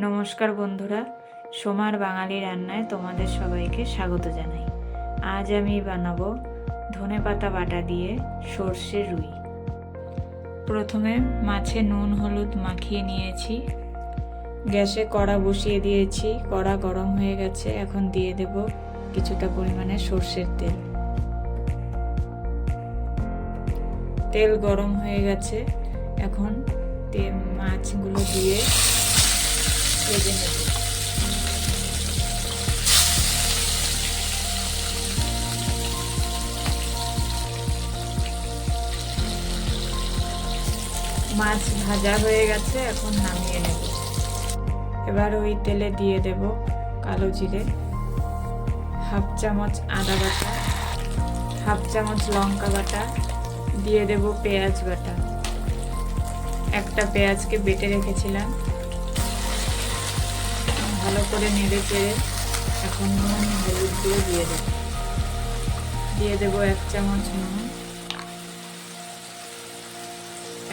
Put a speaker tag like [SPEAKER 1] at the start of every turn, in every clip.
[SPEAKER 1] নমস্কার বন্ধুরা, সোমার বাঙালি রান্নায় তোমাদের সবাইকে স্বাগত জানাই। আজ আমি বানাবো ধনেপাতা বাটা দিয়ে সর্ষে রুই। প্রথমে মাছে নুন হলুদ মাখিয়ে নিয়েছি। গ্যাসে কড়া বসিয়ে দিয়েছি, কড়া গরম হয়ে গেছে। এখন দিয়ে দেব কিছুটা পরিমাণে সর্ষের তেল। তেল গরম হয়ে গেছে, এখন মাছগুলো দিয়ে ভেজে নেব। মাছ ভাজা হয়ে গেছে, এখন নামিয়ে নেব। এবার ওই তেলে দিয়ে দেব কালো জিরে, হাফ চামচ আদা বাটা, হাফ চামচ লঙ্কা বাটা, দিয়ে দেব পেঁয়াজ বাটা। একটা পেঁয়াজকে বেটে রেখেছিলাম। ভালো করে নেড়ে চেড়ে এখন নুন হলুদ দিয়ে দেব 1 চামচ নুন,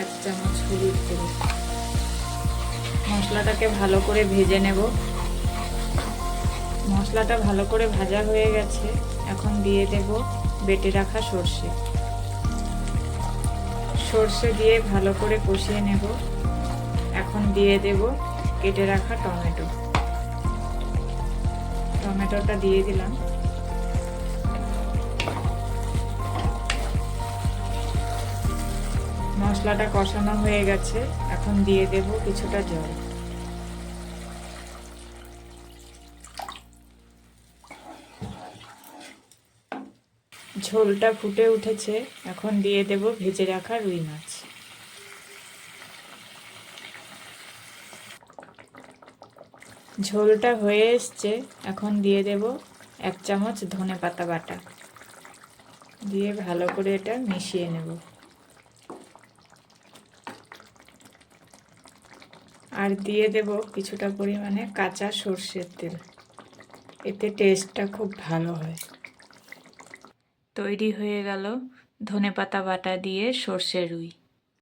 [SPEAKER 1] 1 চামচ হলুদ গুঁড়ো। মশলাটাকে ভালো করে ভেজে নেব। মশলাটা ভালো করে ভাজা হয়ে গেছে, এখন দিয়ে দেব বেটে রাখা সর্ষে। সর্ষে দিয়ে ভালো করে কষিয়ে নেব। এখন দিয়ে দেব কেটে রাখা টমেটো। টমেটোটা দিয়ে দিলাম। মশলাটা কষানো হয়ে গেছে, এখন দিয়ে দেব কিছুটা জল। ঝোলটা ফুটে উঠেছে, এখন দিয়ে দেব ভেজে রাখা রুই মাছ। ঝোলটা হয়ে এসছে, এখন দিয়ে দেব 1 চামচ ধনেপাতা বাটা, দিয়ে ভালো করে এটা মিশিয়ে নেব। আর দিয়ে দেব কিছুটা পরিমাণে কাঁচা সর্ষের তেল, এতে টেস্টটা খুব ভালো হয়। তৈরি হয়ে গেল ধনেপাতা বাটা দিয়ে সর্ষে রুই।